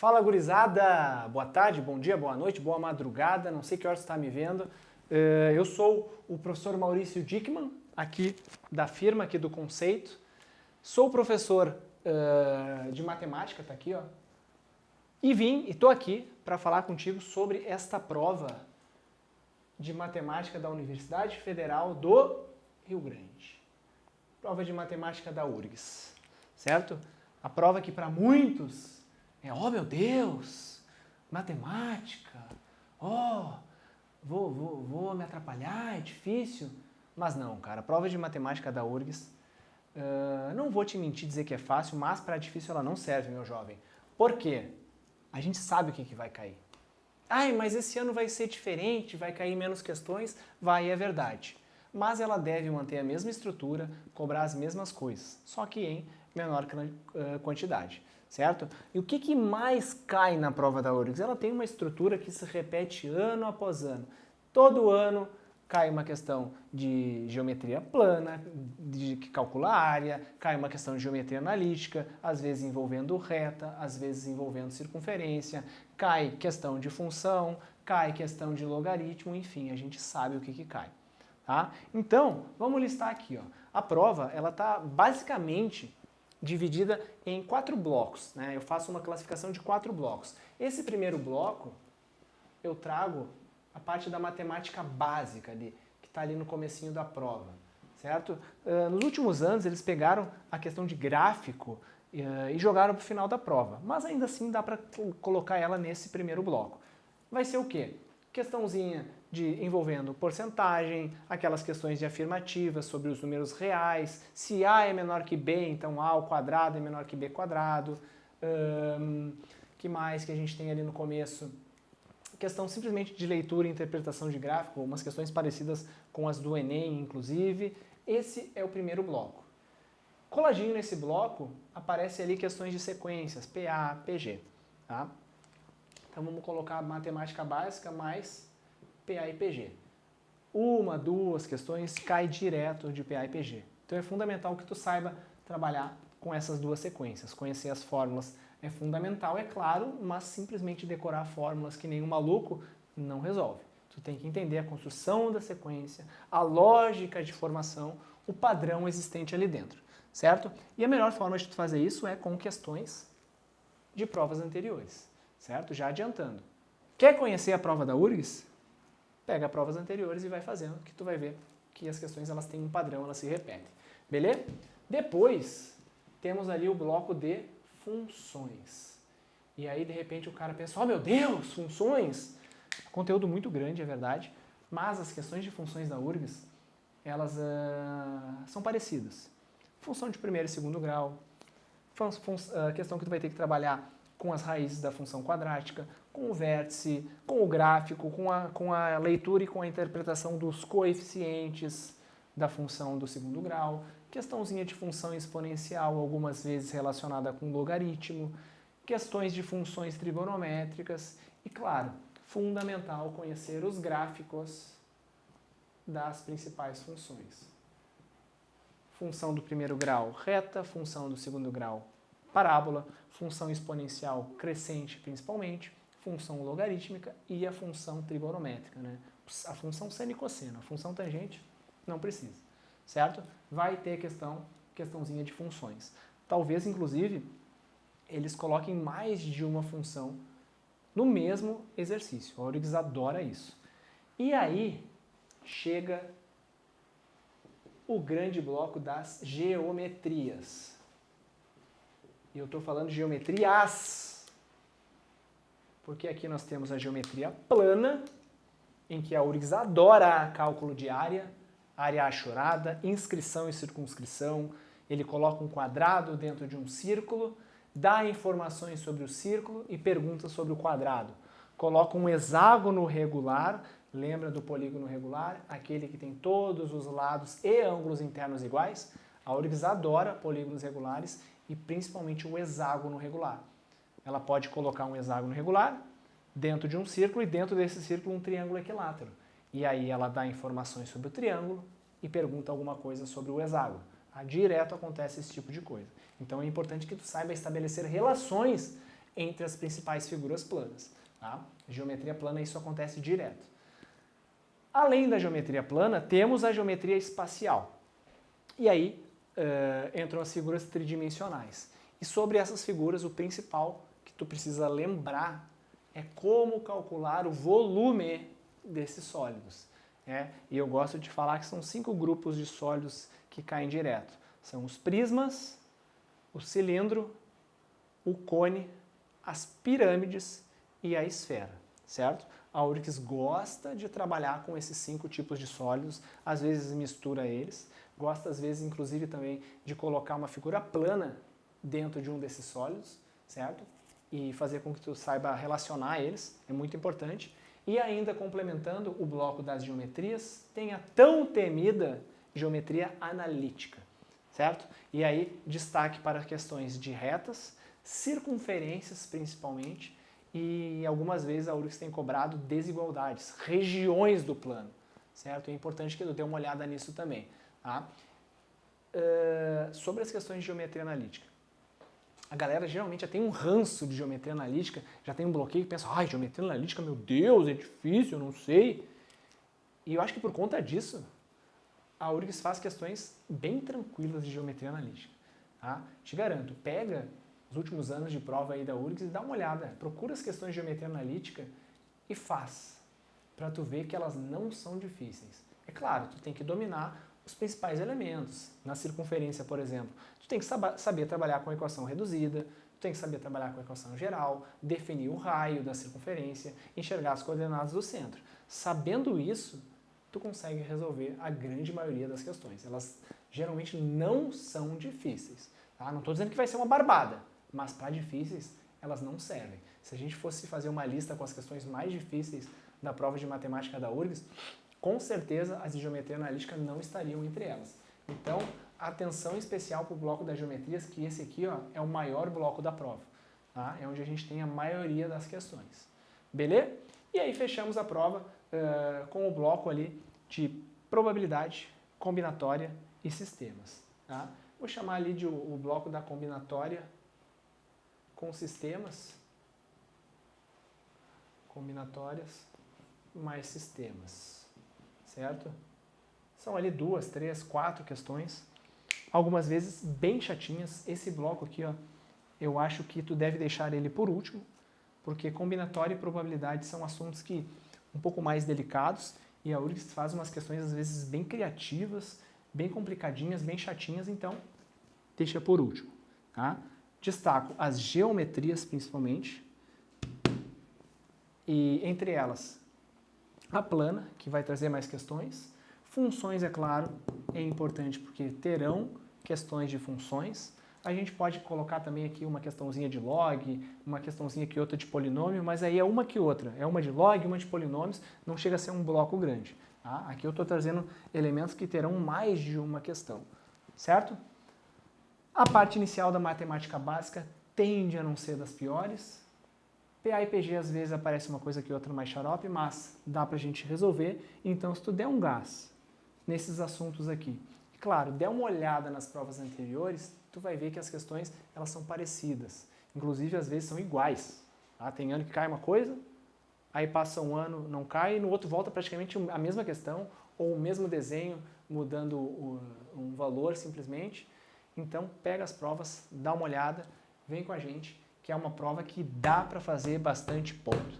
Fala, gurizada! Boa tarde, bom dia, boa noite, boa madrugada, não sei que hora você está me vendo. Eu sou o professor Maurício Dickmann, aqui da firma, aqui do Conceito. Sou professor de matemática, tá aqui, ó. E estou aqui para falar contigo sobre esta prova de matemática da Universidade Federal do Rio Grande. Prova de matemática da URGS, certo? A prova que para muitos oh meu Deus, matemática, vou me atrapalhar, é difícil. Mas não, cara, a prova de matemática da URGS, não vou te mentir dizer que é fácil, mas para difícil ela não serve, meu jovem. Por quê? A gente sabe o que vai cair. Ai, mas esse ano vai ser diferente, vai cair menos questões? Vai, é verdade. Mas ela deve manter a mesma estrutura, cobrar as mesmas coisas, só que em menor quantidade, certo? E o que mais cai na prova da URGS? Ela tem uma estrutura que se repete ano após ano. Todo ano cai uma questão de geometria plana, que calcula a área, cai uma questão de geometria analítica, às vezes envolvendo reta, às vezes envolvendo circunferência, cai questão de função, cai questão de logaritmo, enfim, a gente sabe o que cai. Tá? Então, vamos listar aqui. Ó. A prova ela está basicamente dividida em 4 blocos. Né? Eu faço uma classificação de 4 blocos. Esse primeiro bloco, eu trago a parte da matemática básica ali, que está ali no comecinho da prova. Certo? Nos últimos anos, eles pegaram a questão de gráfico e jogaram para o final da prova. Mas ainda assim dá para colocar ela nesse primeiro bloco. Vai ser o quê? Questãozinha envolvendo porcentagem, aquelas questões de afirmativas sobre os números reais, se A é menor que B, então A ao quadrado é menor que B quadrado. Que mais que a gente tem ali no começo? Questão simplesmente de leitura e interpretação de gráfico, umas questões parecidas com as do Enem, inclusive. Esse é o primeiro bloco. Coladinho nesse bloco, aparece ali questões de sequências, PA, PG. Tá? Então vamos colocar matemática básica mais PA e PG. Uma, duas questões cai direto de PA e PG. Então é fundamental que tu saiba trabalhar com essas duas sequências. Conhecer as fórmulas é fundamental, é claro, mas simplesmente decorar fórmulas que nem um maluco não resolve. Tu tem que entender a construção da sequência, a lógica de formação, o padrão existente ali dentro, certo? E a melhor forma de tu fazer isso é com questões de provas anteriores, certo? Já adiantando. Quer conhecer a prova da URGS? Pega provas anteriores e vai fazendo, que tu vai ver que as questões elas têm um padrão, elas se repetem. Beleza? Depois, temos ali o bloco de funções. E aí, de repente, o cara pensa, oh meu Deus, funções! Conteúdo muito grande, é verdade, mas as questões de funções da URGS, elas são parecidas. Função de primeiro e segundo grau, questão que tu vai ter que trabalhar com as raízes da função quadrática, com o vértice, com o gráfico, com a leitura e com a interpretação dos coeficientes da função do segundo grau, questãozinha de função exponencial, algumas vezes relacionada com logaritmo, questões de funções trigonométricas e, claro, fundamental conhecer os gráficos das principais funções. Função do primeiro grau, reta, função do segundo grau, parábola, função exponencial crescente principalmente, função logarítmica e a função trigonométrica, né? A função seno e cosseno, a função tangente não precisa, certo? Vai ter questãozinha de funções. Talvez, inclusive, eles coloquem mais de uma função no mesmo exercício. A URGS adora isso. E aí chega o grande bloco das geometrias. E eu estou falando de geometrias, porque aqui nós temos a geometria plana, em que a URGS adora cálculo de área achorada, inscrição e circunscrição. Ele coloca um quadrado dentro de um círculo, dá informações sobre o círculo e pergunta sobre o quadrado. Coloca um hexágono regular, lembra do polígono regular? Aquele que tem todos os lados e ângulos internos iguais. A URGS adora polígonos regulares e principalmente o hexágono regular. Ela pode colocar um hexágono regular dentro de um círculo e dentro desse círculo um triângulo equilátero. E aí ela dá informações sobre o triângulo e pergunta alguma coisa sobre o hexágono. Direto acontece esse tipo de coisa. Então é importante que tu saiba estabelecer relações entre as principais figuras planas. Tá? Geometria plana, isso acontece direto. Além da geometria plana, temos a geometria espacial. E aí entram as figuras tridimensionais. E sobre essas figuras, o principal que tu precisa lembrar é como calcular o volume desses sólidos. E eu gosto de falar que são 5 grupos de sólidos que caem direto. São os prismas, o cilindro, o cone, as pirâmides e a esfera, certo? A URGS gosta de trabalhar com esses 5 tipos de sólidos, às vezes mistura eles, gosta às vezes inclusive também de colocar uma figura plana dentro de um desses sólidos, certo? E fazer com que tu saiba relacionar eles, é muito importante. E ainda complementando o bloco das geometrias, tem a tão temida geometria analítica, certo? E aí destaque para questões de retas, circunferências principalmente, e algumas vezes a URGS tem cobrado desigualdades, regiões do plano, certo? É importante que tu dê uma olhada nisso também. Tá? Sobre as questões de geometria analítica. A galera geralmente já tem um ranço de geometria analítica, já tem um bloqueio e pensa, ai, geometria analítica, meu Deus, é difícil, eu não sei. E eu acho que por conta disso, a URGS faz questões bem tranquilas de geometria analítica. Tá? Te garanto, pega os últimos anos de prova aí da URGS e dá uma olhada, procura as questões de geometria analítica e faz, para tu ver que elas não são difíceis. É claro, tu tem que dominar os principais elementos. Na circunferência, por exemplo, tu tem que saber trabalhar com a equação reduzida, tu tem que saber trabalhar com a equação geral, definir o raio da circunferência, enxergar as coordenadas do centro. Sabendo isso, tu consegue resolver a grande maioria das questões. Elas geralmente não são difíceis. Tá? Não estou dizendo que vai ser uma barbada, mas para difíceis elas não servem. Se a gente fosse fazer uma lista com as questões mais difíceis da prova de matemática da URGS, com certeza as de geometria analítica não estariam entre elas. Então, atenção especial para o bloco das geometrias, que esse aqui ó, é o maior bloco da prova. Tá? É onde a gente tem a maioria das questões. Beleza? E aí fechamos a prova com o bloco ali de probabilidade, combinatória e sistemas. Tá? Vou chamar ali de o bloco da combinatória com sistemas, combinatórias mais sistemas. Certo? São ali 2, 3, 4 questões, algumas vezes bem chatinhas. Esse bloco aqui, ó, eu acho que tu deve deixar ele por último, porque combinatória e probabilidade são assuntos que um pouco mais delicados e a URGS faz umas questões às vezes bem criativas, bem complicadinhas, bem chatinhas, então deixa por último. Tá? Destaco as geometrias principalmente e entre elas a plana, que vai trazer mais questões. Funções, é claro, é importante porque terão questões de funções. A gente pode colocar também aqui uma questãozinha de log, uma questãozinha aqui outra de polinômio, mas aí é uma que outra. É uma de log, uma de polinômios, não chega a ser um bloco grande. Tá? Aqui eu estou trazendo elementos que terão mais de uma questão. Certo? A parte inicial da matemática básica tende a não ser das piores. PA e PG às vezes aparece uma coisa que outra mais xarope, mas dá pra gente resolver. Então, se tu der um gás nesses assuntos aqui, e claro, der uma olhada nas provas anteriores, tu vai ver que as questões elas são parecidas. Inclusive, às vezes são iguais. Tá? Tem ano que cai uma coisa, aí passa um ano, não cai, e no outro volta praticamente a mesma questão, ou o mesmo desenho, mudando um valor simplesmente. Então, pega as provas, dá uma olhada, vem com a gente, que é uma prova que dá para fazer bastante ponto.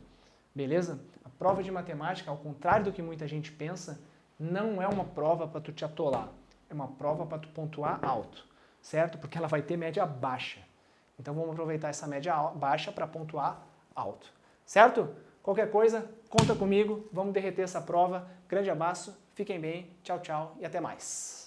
Beleza? A prova de matemática, ao contrário do que muita gente pensa, não é uma prova para tu te atolar. É uma prova para tu pontuar alto, certo? Porque ela vai ter média baixa. Então vamos aproveitar essa média baixa para pontuar alto. Certo? Qualquer coisa, conta comigo. Vamos derreter essa prova. Grande abraço, fiquem bem, tchau, tchau e até mais.